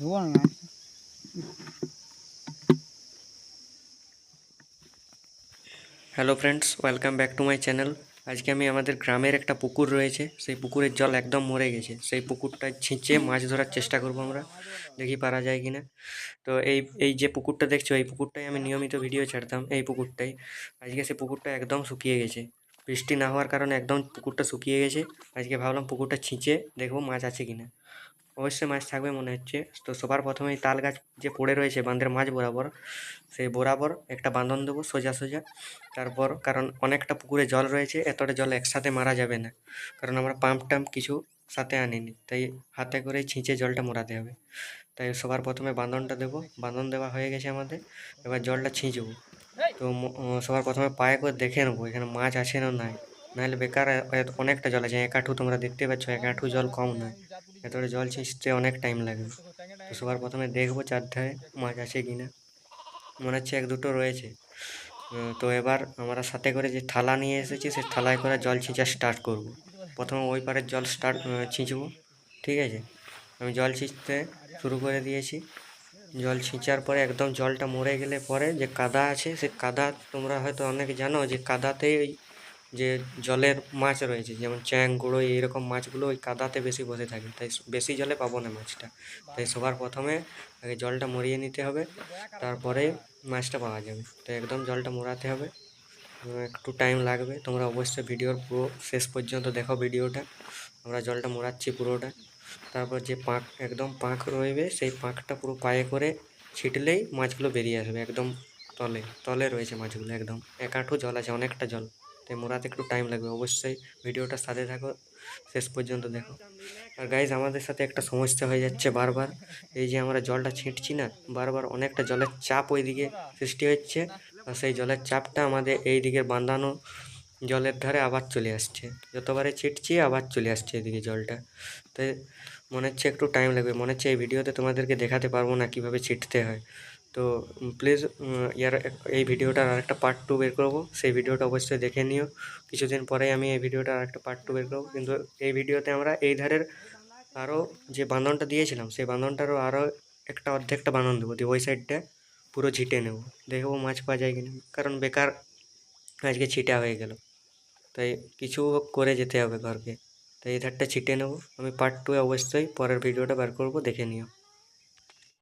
ধোবো না মাছ। Hello friends, welcome back to my channel. আজকে আমি আমাদের গ্রামের একটা পুকুর রয়েছে, সেই পুকুরের জল একদম মরে গেছে। সেই পুকুরটা ছিঁচে মাছ ধরার চেষ্টা করব আমরা, দেখি পারা যায় কিনা। তো এই এই যে পুকুরটা দেখছো, এই পুকুরটাই আমি নিয়মিত ভিডিও ছাড়তাম। এই পুকুরটাই আজকে সেই পুকুরটা একদম শুকিয়ে গেছে। বৃষ্টি না হওয়ার কারণে একদম পুকুরটা শুকিয়ে গেছে। আজকে ভাবলাম পুকুরটা ছিঁচে দেখবো মাছ আছে কিনা। অবশ্যই মাছ থাকবে মনে হচ্ছে। তো সবার প্রথমেই তাল গাছ যে পড়ে রয়েছে বাঁধের মাঝ বরাবর, সেই বরাবর একটা বাঁধন দেবো সোজা সোজা। তারপর কারণ অনেকটা পুকুরে জল রয়েছে, এতটা জল একসাথে মারা যাবে না, কারণ আমরা পাম্প টাম্প কিছু সাথে আনিনি, তাই হাতে করে ছিঁচে জলটা মোড়াতে হবে। তাই সবার প্রথমে বাঁধনটা দেবো। বাঁধন দেওয়া হয়ে গেছে আমাদের, এবার জলটা ছিঁচবো। তো সবার প্রথমে পায়ে করে দেখে নেবো এখানে মাছ আছে না নাই, নাহলে বেকার। অনেকটা জল আছে, এক হাঁটু তোমরা দেখতে পাচ্ছ, এক হাঁটু জল কম নয়। এতটা জল ছিঁচতে অনেক টাইম লাগবে। তো সবার প্রথমে দেখবো চারধারে মাছ আছে কিনা। মনে হচ্ছে এক দুটো রয়েছে। তো এবার আমরা সাথে করে যে থালা নিয়ে এসেছি, সেই থালায় করে জল ছিঁচা স্টার্ট করব। প্রথমে ওই পারের জল ছিঁচবো। ঠিক আছে, আমি জল ছিঁচতে শুরু করে দিয়েছি। জল ছিঁচার পরে একদম জলটা মরে গেলে পরে যে কাদা আছে, সে কাদা তোমরা হয়তো অনেকে জানো যে কাদাতেই যে জলের মাছ রয়েছে, যেমন চ্যাং গুঁড়ো এইরকম মাছগুলো ওই কাদাতে বেশি বসে থাকে, তাই বেশি জলে পাবো না মাছটা। তাই সবার প্রথমে আগে জলটা মরিয়ে নিতে হবে, তারপরে মাছটা পাওয়া যাবে। তো একদম জলটা মোড়াতে হবে, একটু টাইম লাগবে। তোমরা অবশ্যই ভিডিওর পুরো শেষ পর্যন্ত দেখো ভিডিওটা। আমরা জলটা মোড়াচ্ছি পুরোটা। তারপর যে পাঁক, একদম পাঁক রইবে, সেই পাঁকটা পুরো পায়ে করে ছিটলেই মাছগুলো বেরিয়ে আসবে। একদম তলে তলে রয়েছে মাছগুলো, একদম এক হাঁটু জল আছে, অনেকটা জল। তাই মোড়াতে একটু টাইম লাগবে। অবশ্যই ভিডিওটার সাথে থাকো, শেষ পর্যন্ত দেখো। আর গাইজ, আমাদের সাথে একটা সমস্যা হয়ে যাচ্ছে বারবার। এই যে আমরা জলটা ছিঁটছি না, বারবার অনেকটা জলের চাপ ওইদিকে সৃষ্টি হচ্ছে, আর সেই জলের চাপটা আমাদের এই দিকের বাঁধানো জলের ধারে আবার চলে আসছে। যতবারে ছিটছি আবার চলে আসছে এদিকে জলটা। তাই মনে হচ্ছে একটু টাইম লাগবে। মনে হচ্ছে এই ভিডিওতে তোমাদেরকে দেখাতে পারবো না কীভাবে ছিটতে হয়। তো প্লিজ এই ভিডিওটার আরেকটা পার্ট 2 বের করবো, সেই ভিডিওটা অবশ্যই দেখে নিও। কিছুদিন পরেই আমি এই ভিডিওটার আরেকটা পার্ট 2 বের করবো, কিন্তু এই ভিডিওতে আমরা এই ধারের আরও যে বাঁধনটা দিয়েছিলাম, সেই বাঁধনটারও আরও একটা অর্ধেকটা বাঁধন দেবো, দিয়ে ওই সাইডটা পুরো ছিটে নেব। দেখবো মাছ পাওয়া যায় কিনা, কারণ বেকার আজকে ছিটা হয়ে গেল। তাই কিছু হোক করে যেতে হবে ঘরকে। তাই এই ধারটা ছিটে নেব। আমি পার্ট 2 অবশ্যই পরের ভিডিওটা বার করবো, দেখে নিও।